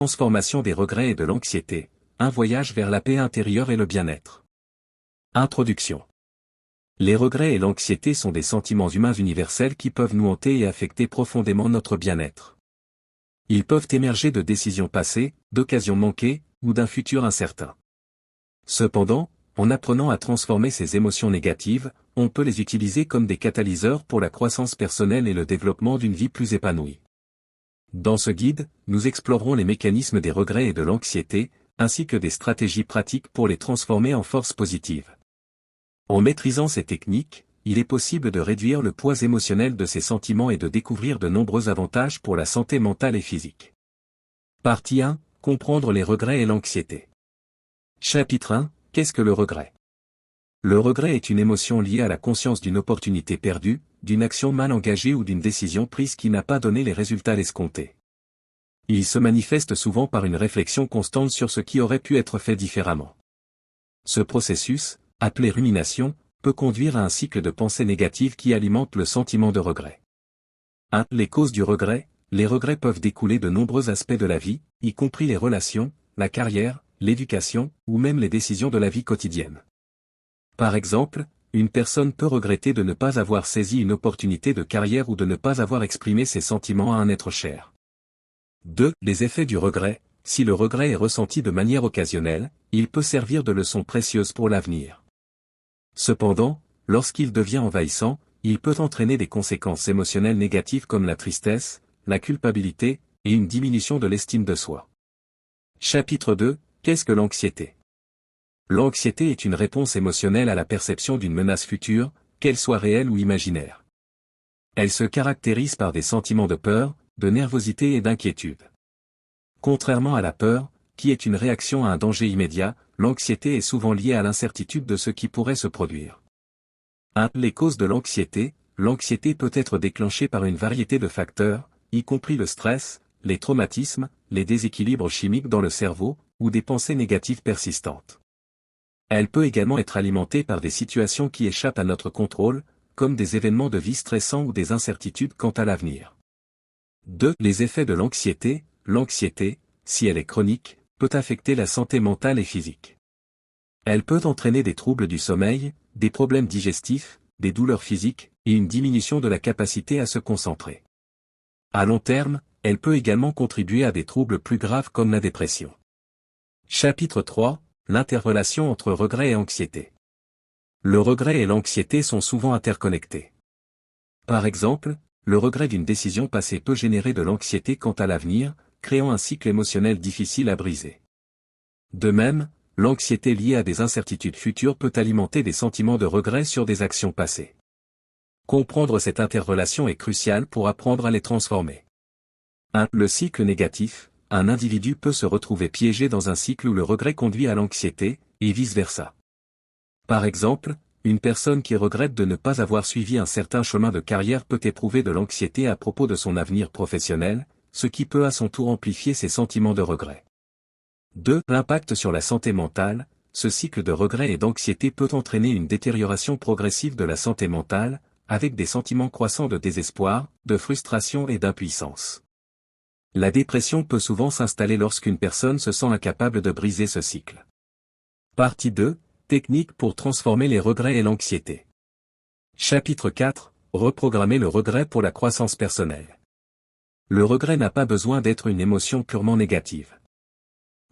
Transformation des regrets et de l'anxiété, un voyage vers la paix intérieure et le bien-être. Introduction. Les regrets et l'anxiété sont des sentiments humains universels qui peuvent nous hanter et affecter profondément notre bien-être. Ils peuvent émerger de décisions passées, d'occasions manquées, ou d'un futur incertain. Cependant, en apprenant à transformer ces émotions négatives, on peut les utiliser comme des catalyseurs pour la croissance personnelle et le développement d'une vie plus épanouie. Dans ce guide, nous explorerons les mécanismes des regrets et de l'anxiété, ainsi que des stratégies pratiques pour les transformer en force positive. En maîtrisant ces techniques, il est possible de réduire le poids émotionnel de ces sentiments et de découvrir de nombreux avantages pour la santé mentale et physique. Partie 1. Comprendre les regrets et l'anxiété. Chapitre 1. Qu'est-ce que le regret? Le regret est une émotion liée à la conscience d'une opportunité perdue, d'une action mal engagée ou d'une décision prise qui n'a pas donné les résultats escomptés. Il se manifeste souvent par une réflexion constante sur ce qui aurait pu être fait différemment. Ce processus, appelé rumination, peut conduire à un cycle de pensées négatives qui alimente le sentiment de regret. 1. Les causes du regret. Les regrets peuvent découler de nombreux aspects de la vie, y compris les relations, la carrière, l'éducation, ou même les décisions de la vie quotidienne. Par exemple, une personne peut regretter de ne pas avoir saisi une opportunité de carrière ou de ne pas avoir exprimé ses sentiments à un être cher. 2. Les effets du regret. Si le regret est ressenti de manière occasionnelle, il peut servir de leçon précieuse pour l'avenir. Cependant, lorsqu'il devient envahissant, il peut entraîner des conséquences émotionnelles négatives comme la tristesse, la culpabilité, et une diminution de l'estime de soi. Chapitre 2. Qu'est-ce que l'anxiété? L'anxiété est une réponse émotionnelle à la perception d'une menace future, qu'elle soit réelle ou imaginaire. Elle se caractérise par des sentiments de peur, de nervosité et d'inquiétude. Contrairement à la peur, qui est une réaction à un danger immédiat, l'anxiété est souvent liée à l'incertitude de ce qui pourrait se produire. 1. Les causes de l'anxiété. L'anxiété peut être déclenchée par une variété de facteurs, y compris le stress, les traumatismes, les déséquilibres chimiques dans le cerveau, ou des pensées négatives persistantes. Elle peut également être alimentée par des situations qui échappent à notre contrôle, comme des événements de vie stressants ou des incertitudes quant à l'avenir. 2. Les effets de l'anxiété. L'anxiété, si elle est chronique, peut affecter la santé mentale et physique. Elle peut entraîner des troubles du sommeil, des problèmes digestifs, des douleurs physiques, et une diminution de la capacité à se concentrer. À long terme, elle peut également contribuer à des troubles plus graves comme la dépression. Chapitre 3. L'interrelation entre regret et anxiété. Le regret et l'anxiété sont souvent interconnectés. Par exemple, le regret d'une décision passée peut générer de l'anxiété quant à l'avenir, créant un cycle émotionnel difficile à briser. De même, l'anxiété liée à des incertitudes futures peut alimenter des sentiments de regret sur des actions passées. Comprendre cette interrelation est crucial pour apprendre à les transformer. 1. Le cycle négatif. Un individu peut se retrouver piégé dans un cycle où le regret conduit à l'anxiété, et vice-versa. Par exemple, une personne qui regrette de ne pas avoir suivi un certain chemin de carrière peut éprouver de l'anxiété à propos de son avenir professionnel, ce qui peut à son tour amplifier ses sentiments de regret. 2. L'impact sur la santé mentale. Ce cycle de regret et d'anxiété peut entraîner une détérioration progressive de la santé mentale, avec des sentiments croissants de désespoir, de frustration et d'impuissance. La dépression peut souvent s'installer lorsqu'une personne se sent incapable de briser ce cycle. Partie 2. Techniques pour transformer les regrets et l'anxiété. Chapitre 4. Reprogrammer le regret pour la croissance personnelle. Le regret n'a pas besoin d'être une émotion purement négative.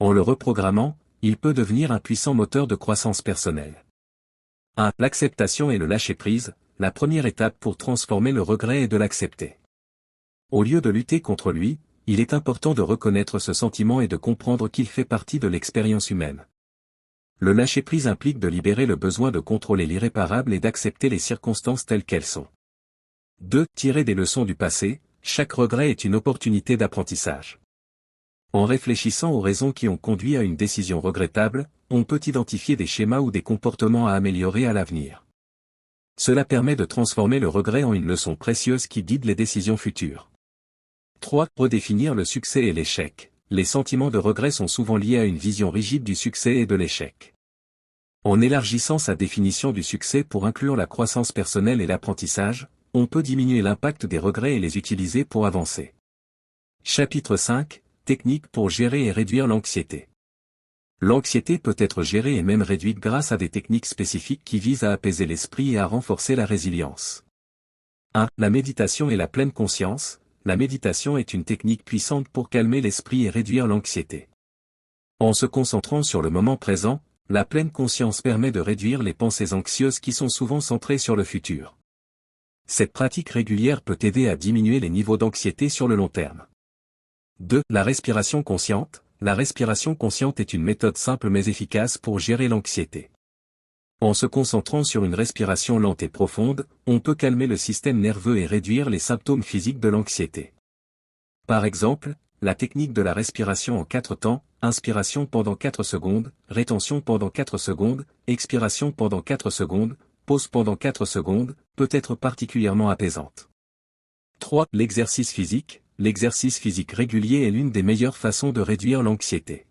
En le reprogrammant, il peut devenir un puissant moteur de croissance personnelle. 1. L'acceptation et le lâcher-prise. La première étape pour transformer le regret est de l'accepter. Au lieu de lutter contre lui, il est important de reconnaître ce sentiment et de comprendre qu'il fait partie de l'expérience humaine. Le lâcher-prise implique de libérer le besoin de contrôler l'irréparable et d'accepter les circonstances telles qu'elles sont. 2. Tirer des leçons du passé. Chaque regret est une opportunité d'apprentissage. En réfléchissant aux raisons qui ont conduit à une décision regrettable, on peut identifier des schémas ou des comportements à améliorer à l'avenir. Cela permet de transformer le regret en une leçon précieuse qui guide les décisions futures. 3. Redéfinir le succès et l'échec. Les sentiments de regret sont souvent liés à une vision rigide du succès et de l'échec. En élargissant sa définition du succès pour inclure la croissance personnelle et l'apprentissage, on peut diminuer l'impact des regrets et les utiliser pour avancer. Chapitre 5. Technique pour gérer et réduire l'anxiété. L'anxiété peut être gérée et même réduite grâce à des techniques spécifiques qui visent à apaiser l'esprit et à renforcer la résilience. 1. La méditation et la pleine conscience. La méditation est une technique puissante pour calmer l'esprit et réduire l'anxiété. En se concentrant sur le moment présent, la pleine conscience permet de réduire les pensées anxieuses qui sont souvent centrées sur le futur. Cette pratique régulière peut aider à diminuer les niveaux d'anxiété sur le long terme. 2. La respiration consciente. La respiration consciente est une méthode simple mais efficace pour gérer l'anxiété. En se concentrant sur une respiration lente et profonde, on peut calmer le système nerveux et réduire les symptômes physiques de l'anxiété. Par exemple, la technique de la respiration en 4 temps, inspiration pendant 4 secondes, rétention pendant 4 secondes, expiration pendant 4 secondes, pause pendant 4 secondes, peut être particulièrement apaisante. 3. L'exercice physique. L'exercice physique régulier est l'une des meilleures façons de réduire l'anxiété.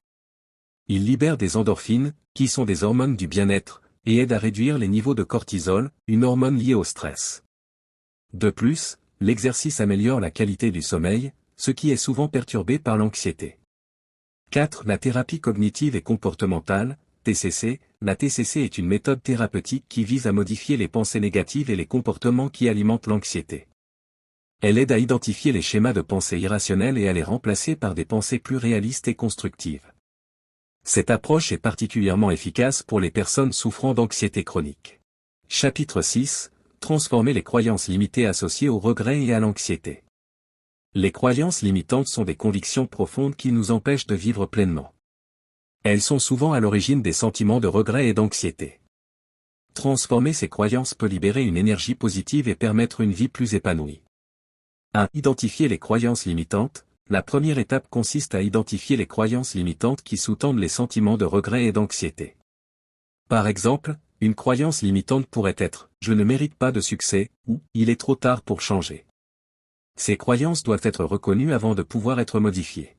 Il libère des endorphines, qui sont des hormones du bien-être, et aide à réduire les niveaux de cortisol, une hormone liée au stress. De plus, l'exercice améliore la qualité du sommeil, ce qui est souvent perturbé par l'anxiété. 4. La thérapie cognitive et comportementale, TCC. La TCC est une méthode thérapeutique qui vise à modifier les pensées négatives et les comportements qui alimentent l'anxiété. Elle aide à identifier les schémas de pensée irrationnels et à les remplacer par des pensées plus réalistes et constructives. Cette approche est particulièrement efficace pour les personnes souffrant d'anxiété chronique. Chapitre 6. Transformer les croyances limitées associées au regret et à l'anxiété. Les croyances limitantes sont des convictions profondes qui nous empêchent de vivre pleinement. Elles sont souvent à l'origine des sentiments de regret et d'anxiété. Transformer ces croyances peut libérer une énergie positive et permettre une vie plus épanouie. 1. Identifier les croyances limitantes. La première étape consiste à identifier les croyances limitantes qui sous-tendent les sentiments de regret et d'anxiété. Par exemple, une croyance limitante pourrait être « je ne mérite pas de succès » ou « il est trop tard pour changer ». Ces croyances doivent être reconnues avant de pouvoir être modifiées.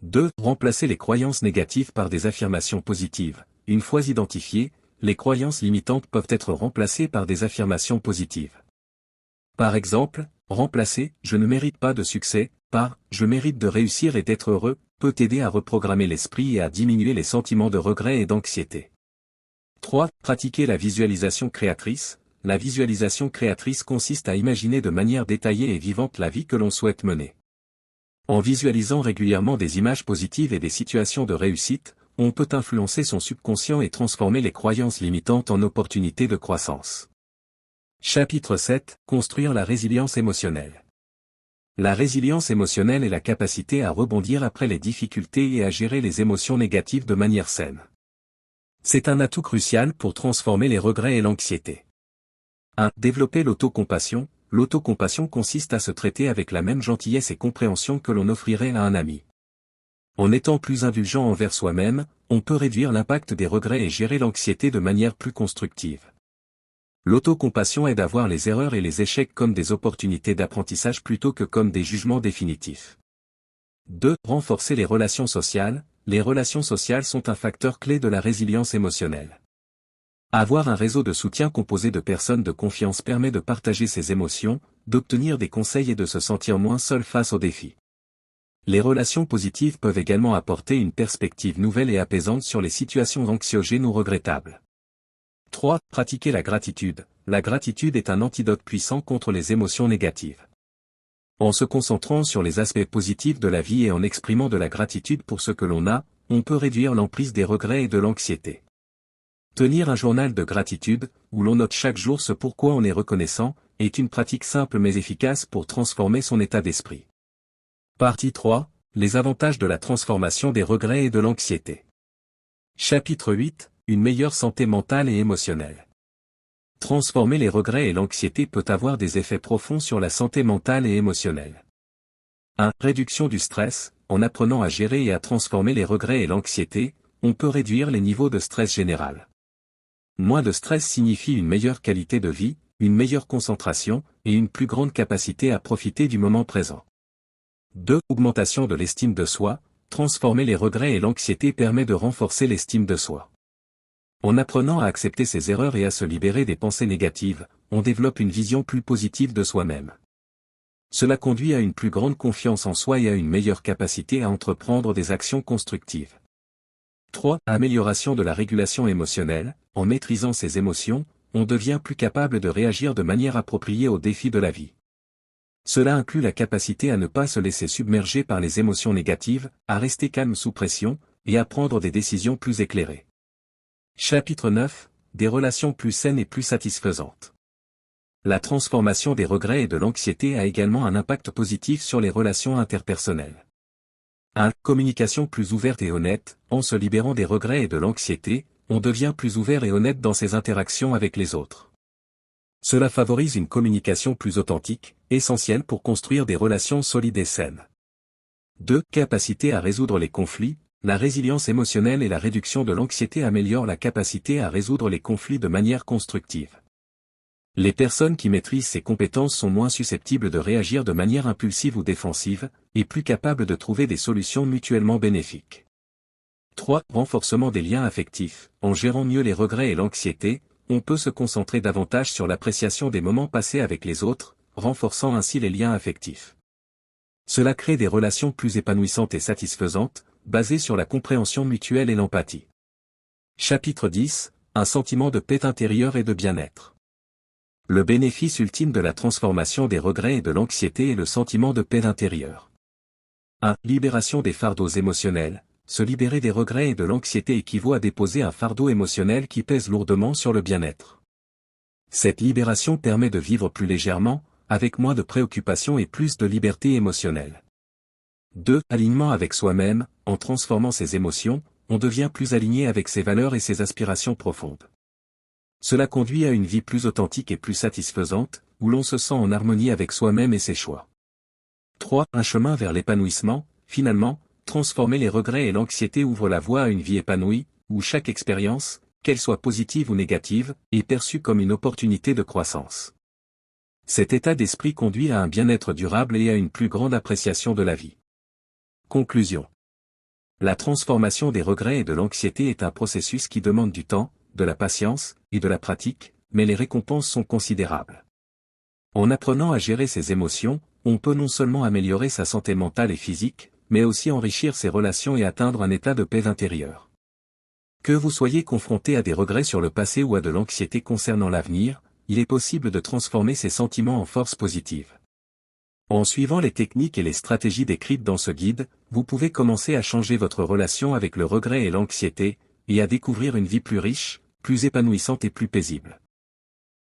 2. Remplacer les croyances négatives par des affirmations positives. Une fois identifiées, les croyances limitantes peuvent être remplacées par des affirmations positives. Par exemple, remplacer « je ne mérite pas de succès » par « je mérite de réussir et d'être heureux » peut aider à reprogrammer l'esprit et à diminuer les sentiments de regret et d'anxiété. 3. Pratiquer la visualisation créatrice. La visualisation créatrice consiste à imaginer de manière détaillée et vivante la vie que l'on souhaite mener. En visualisant régulièrement des images positives et des situations de réussite, on peut influencer son subconscient et transformer les croyances limitantes en opportunités de croissance. Chapitre 7. Construire la résilience émotionnelle. La résilience émotionnelle est la capacité à rebondir après les difficultés et à gérer les émotions négatives de manière saine. C'est un atout crucial pour transformer les regrets et l'anxiété. 1. Développer l'autocompassion. L'autocompassion consiste à se traiter avec la même gentillesse et compréhension que l'on offrirait à un ami. En étant plus indulgent envers soi-même, on peut réduire l'impact des regrets et gérer l'anxiété de manière plus constructive. L'autocompassion aide à voir les erreurs et les échecs comme des opportunités d'apprentissage plutôt que comme des jugements définitifs. 2. Renforcer les relations sociales. Les relations sociales sont un facteur clé de la résilience émotionnelle. Avoir un réseau de soutien composé de personnes de confiance permet de partager ses émotions, d'obtenir des conseils et de se sentir moins seul face aux défis. Les relations positives peuvent également apporter une perspective nouvelle et apaisante sur les situations anxiogènes ou regrettables. 3. Pratiquer la gratitude. La gratitude est un antidote puissant contre les émotions négatives. En se concentrant sur les aspects positifs de la vie et en exprimant de la gratitude pour ce que l'on a, on peut réduire l'emprise des regrets et de l'anxiété. Tenir un journal de gratitude, où l'on note chaque jour ce pourquoi on est reconnaissant, est une pratique simple mais efficace pour transformer son état d'esprit. Partie 3. Les avantages de la transformation des regrets et de l'anxiété. Chapitre 8. Une meilleure santé mentale et émotionnelle. Transformer les regrets et l'anxiété peut avoir des effets profonds sur la santé mentale et émotionnelle. 1. Réduction du stress. En apprenant à gérer et à transformer les regrets et l'anxiété, on peut réduire les niveaux de stress général. Moins de stress signifie une meilleure qualité de vie, une meilleure concentration, et une plus grande capacité à profiter du moment présent. 2. Augmentation de l'estime de soi. Transformer les regrets et l'anxiété permet de renforcer l'estime de soi. En apprenant à accepter ses erreurs et à se libérer des pensées négatives, on développe une vision plus positive de soi-même. Cela conduit à une plus grande confiance en soi et à une meilleure capacité à entreprendre des actions constructives. 3. Amélioration de la régulation émotionnelle. En maîtrisant ses émotions, on devient plus capable de réagir de manière appropriée aux défis de la vie. Cela inclut la capacité à ne pas se laisser submerger par les émotions négatives, à rester calme sous pression, et à prendre des décisions plus éclairées. Chapitre 9. Des relations plus saines et plus satisfaisantes. La transformation des regrets et de l'anxiété a également un impact positif sur les relations interpersonnelles. 1. Communication plus ouverte et honnête. En se libérant des regrets et de l'anxiété, on devient plus ouvert et honnête dans ses interactions avec les autres. Cela favorise une communication plus authentique, essentielle pour construire des relations solides et saines. 2. Capacité à résoudre les conflits. La résilience émotionnelle et la réduction de l'anxiété améliorent la capacité à résoudre les conflits de manière constructive. Les personnes qui maîtrisent ces compétences sont moins susceptibles de réagir de manière impulsive ou défensive, et plus capables de trouver des solutions mutuellement bénéfiques. 3. Renforcement des liens affectifs. En gérant mieux les regrets et l'anxiété, on peut se concentrer davantage sur l'appréciation des moments passés avec les autres, renforçant ainsi les liens affectifs. Cela crée des relations plus épanouissantes et satisfaisantes, basées sur la compréhension mutuelle et l'empathie. Chapitre 10. Un sentiment de paix intérieure et de bien-être. Le bénéfice ultime de la transformation des regrets et de l'anxiété est le sentiment de paix intérieure. 1. Libération des fardeaux émotionnels. Se libérer des regrets et de l'anxiété équivaut à déposer un fardeau émotionnel qui pèse lourdement sur le bien-être. Cette libération permet de vivre plus légèrement, avec moins de préoccupations et plus de liberté émotionnelle. 2. Alignement avec soi-même. En transformant ses émotions, on devient plus aligné avec ses valeurs et ses aspirations profondes. Cela conduit à une vie plus authentique et plus satisfaisante, où l'on se sent en harmonie avec soi-même et ses choix. 3. Un chemin vers l'épanouissement. Finalement, transformer les regrets et l'anxiété ouvre la voie à une vie épanouie, où chaque expérience, qu'elle soit positive ou négative, est perçue comme une opportunité de croissance. Cet état d'esprit conduit à un bien-être durable et à une plus grande appréciation de la vie. Conclusion. La transformation des regrets et de l'anxiété est un processus qui demande du temps, de la patience, et de la pratique, mais les récompenses sont considérables. En apprenant à gérer ses émotions, on peut non seulement améliorer sa santé mentale et physique, mais aussi enrichir ses relations et atteindre un état de paix intérieure. Que vous soyez confronté à des regrets sur le passé ou à de l'anxiété concernant l'avenir, il est possible de transformer ces sentiments en force positive. En suivant les techniques et les stratégies décrites dans ce guide, vous pouvez commencer à changer votre relation avec le regret et l'anxiété, et à découvrir une vie plus riche, plus épanouissante et plus paisible.